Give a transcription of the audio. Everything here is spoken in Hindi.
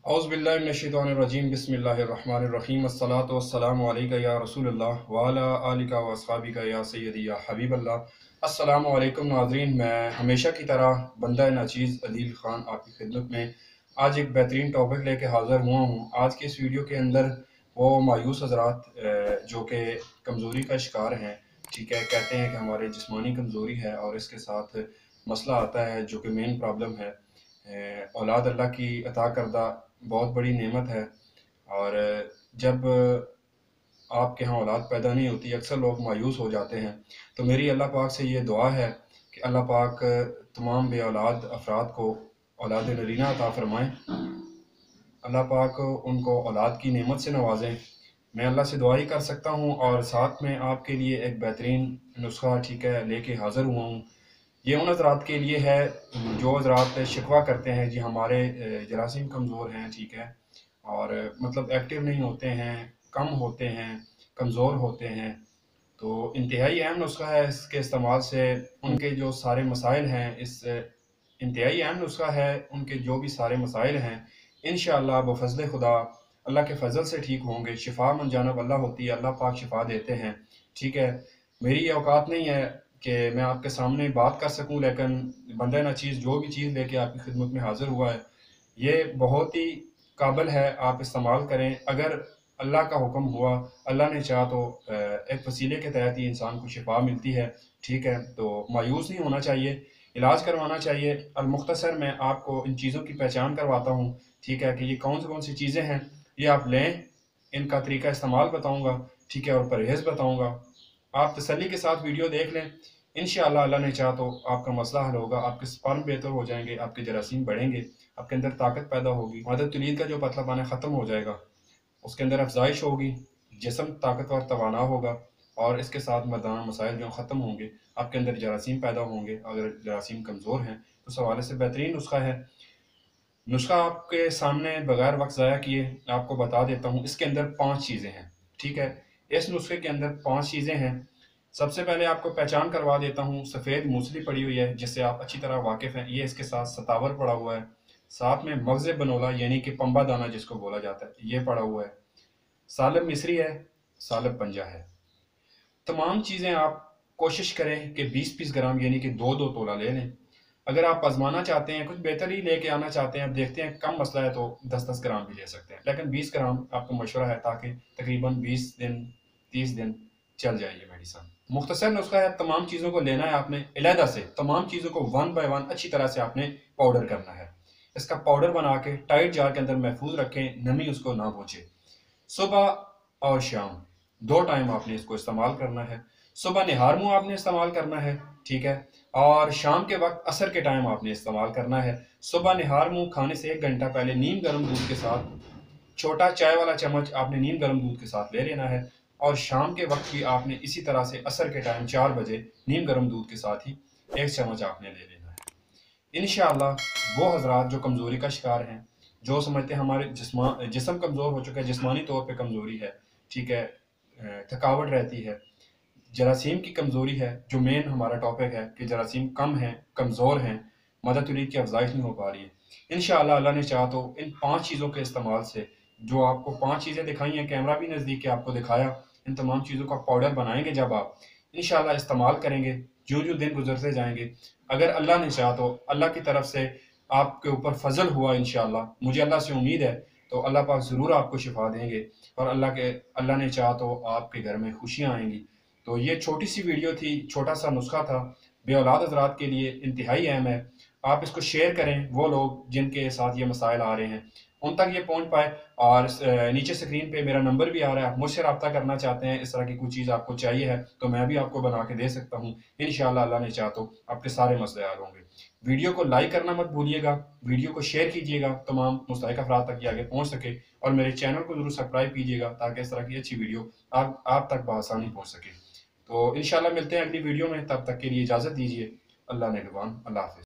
औज़ुबिल्लाहिमिनश्शैतानिर्रजीम बिस्मिल्लाहिर्रहमानिर्रहीम अस्सलातु वस्सलामु अलैका या रसूलल्लाह व अला आलिका व अस्हाबिका या सय्यदी या हबीबल्लाह। अस्सलामु अलैकुम नाज़रीन, मैं हमेशा की तरह बंदा नाचीज़ अदील ख़ान आपकी खिदमत में आज एक बेहतरीन टॉपिक लेके हाज़िर हुआ हूँ। आज की इस वीडियो के अंदर वो मायूस हज़रात जो कि कमज़ोरी का शिकार हैं, ठीक है, कहते हैं कि हमारे जिस्मानी कमज़ोरी है और इसके साथ मसला आता है जो कि मेन प्रॉब्लम है। औलाद अल्लाह की अता करदा बहुत बड़ी नेमत है और जब आपके यहाँ औलाद पैदा नहीं होती अक्सर लोग मायूस हो जाते हैं। तो मेरी अल्लाह पाक से ये दुआ है कि अल्लाह पाक तमाम बे औलाद अफराद को औलाद नरीना अता फ़रमाएँ। अल्लाह पाक उनको औलाद की नेमत से नवाज़ें। मैं अल्लाह से दुआ ही कर सकता हूँ और साथ में आपके लिए एक बेहतरीन नुस्खा, ठीक है, लेके हाज़िर हुआ हूँ। ये उन हज़रात के लिए है जो हज़रात शिकवा करते हैं जी हमारे जरासीम कमज़ोर हैं, ठीक है, और मतलब एक्टिव नहीं होते हैं, कम होते हैं, कमज़ोर होते हैं। तो इंतहाई अहम नुस्खा है, इसके इस्तेमाल से उनके जो सारे मसाइल हैं, इस इंतहाई अहम नुस्खा है, उनके जो भी सारे मसाइल हैं इंशाअल्लाह बफ़ज़्ल खुदा अल्लाह के फ़ज़ल से ठीक होंगे। शिफ़ा मन जानिब अल्लाह होती है, अल्लाह पाक शिफ़ा देते हैं, ठीक है। मेरी ये औकात नहीं है कि मैं आपके सामने बात कर सकूं, लेकिन बंदा नाचीज़ जो भी चीज़ लेके आपकी खिदमत में हाज़िर हुआ है ये बहुत ही काबिल है, आप इस्तेमाल करें। अगर अल्लाह का हुक्म हुआ, अल्लाह ने चाहा तो एक वसीले के तहत ही इंसान को शिफा मिलती है, ठीक है। तो मायूस नहीं होना चाहिए, इलाज करवाना चाहिए। अलमुख्तसर मैं आपको इन चीज़ों की पहचान करवाता हूँ, ठीक है, कि ये कौन सी चीज़ें हैं, ये आप लें, इनका तरीका इस्तेमाल बताऊँगा, ठीक है, और परहेज़ बताऊँगा। आप तसल्ली के साथ वीडियो देख लें, इंशाअल्लाह अल्लाह ने चाहा तो आपका मसला हल होगा, आपके स्पर्म बेहतर हो जाएंगे, आपके जरासीम बढ़ेंगे, आपके अंदर ताकत पैदा होगी, आदत तुलीद का जो पतलापन है ख़त्म हो जाएगा, उसके अंदर अफजाइश होगी, जिस्म ताकतवर तवाना होगा और इसके साथ मर्दाना मसाइल जो ख़त्म होंगे, आपके अंदर जरासीम पैदा होंगे। अगर जरासीम कमज़ोर हैं तो इस हवाले से बेहतरीन नुस्खा है। नुस्खा आपके सामने बगैर वक्त ज़ाया किए आपको बता देता हूँ। इसके अंदर 5 चीज़ें हैं, ठीक है। इस नुस्खे के अंदर 5 चीज़ें हैं। सबसे पहले आपको पहचान करवा देता हूँ, सफ़ेद मूसली पड़ी हुई है जिससे आप अच्छी तरह वाकिफ़ हैं, ये इसके साथ सतावर पड़ा हुआ है। साथ में मगज़ बनोला यानी कि पंबा दाना जिसको बोला जाता है, ये पड़ा हुआ है। सालब मिस्री है, सालब पंजा है। तमाम चीज़ें आप कोशिश करें कि 20-20 ग्राम यानी कि 2-2 तोला ले लें। अगर आप आजमाना चाहते हैं, कुछ बेहतर ही लेके आना चाहते हैं, अब देखते हैं कम मसला है तो 10-10 ग्राम भी ले सकते हैं, लेकिन 20 ग्राम आपको मशवरा है ताकि तकरीबन 20 दिन 30 दिन चल जाए ये मेडिसन। मुख्तसर नुस्खा है, तमाम चीज़ों को लेना है आपने अलहदा से, तमाम चीज़ों को 1 बाय 1 अच्छी तरह से आपने पाउडर करना है। इसका पाउडर बना के टाइट जार के अंदर महफूज रखें, नमी उसको ना पहुँचे। सुबह और शाम 2 टाइम आपने इसको इस्तेमाल करना है। सुबह निहार मुँह आपने इस्तेमाल करना है, ठीक है, और शाम के वक्त असर के टाइम आपने इस्तेमाल करना है। सुबह निहार मुँह खाने से 1 घंटा पहले नीम गर्म दूध के साथ छोटा चाय वाला चम्मच आपने नीम गर्म दूध के साथ ले लेना है और शाम के वक्त भी आपने इसी तरह से असर के टाइम 4 बजे नीम गर्म दूध के साथ ही 1 चम्मच आपने ले लेना है। इंशाअल्लाह वो हजरात जो कमज़ोरी का शिकार हैं, जो समझते हैं हमारे जिस्म कमज़ोर हो चुका है, जिस्मानी तौर पे कमज़ोरी है, ठीक है, थकावट रहती है, जरासीम की कमज़ोरी है, जो मेन हमारा टॉपिक है कि जरासीम कम हैं, कमज़ोर हैं, मदद तुलीद की अफजाइश नहीं हो पा रही है। इंशाअल्लाह अल्लाह ने चाहा तो इन 5 चीज़ों के इस्तेमाल से, जो आपको 5 चीज़ें दिखाई हैं, कैमरा भी नज़दीक है आपको दिखाया, इन तमाम चीज़ों का पाउडर बनाएंगे जब आप इंशाअल्लाह इस्तेमाल करेंगे, जो दिन गुजरते जाएंगे, अगर अल्लाह ने चाहा तो अल्लाह की तरफ से आपके ऊपर फजल हुआ इंशाअल्लाह, मुझे अल्लाह से उम्मीद है, तो अल्लाह पाक ज़रूर आपको शिफा देंगे और अल्लाह ने चाहा तो आपके घर में खुशियाँ आएंगी। तो ये छोटी सी वीडियो थी, छोटा सा नुस्खा था, बे औलाद हज़रात के लिए इंतहाई अहम है। आप इसको शेयर करें, वो लोग जिनके साथ ये मसाइल आ रहे हैं उन तक ये पहुंच पाए। और नीचे स्क्रीन पे मेरा नंबर भी आ रहा है, आप मुझसे रब्ता करना चाहते हैं, इस तरह की कोई चीज़ आपको चाहिए है तो मैं भी आपको बना के दे सकता हूँ। इंशाअल्लाह अल्लाह ने चाहा तो आपके सारे मसले हल होंगे। वीडियो को लाइक करना मत भूलिएगा, वीडियो को शेयर कीजिएगा, तमाम मुस्तहिक अफराद तक ये आगे पहुँच सके, और मेरे चैनल को ज़रूर सब्सक्राइब कीजिएगा ताकि इस तरह की अच्छी वीडियो आप तक बआसानी पहुँच सके। तो इंशाअल्लाह मिलते हैं अगली वीडियो में, तब तक के लिए इजाज़त दीजिए। अल्लाह निगहबान, अल्लाह हाफ़िज़।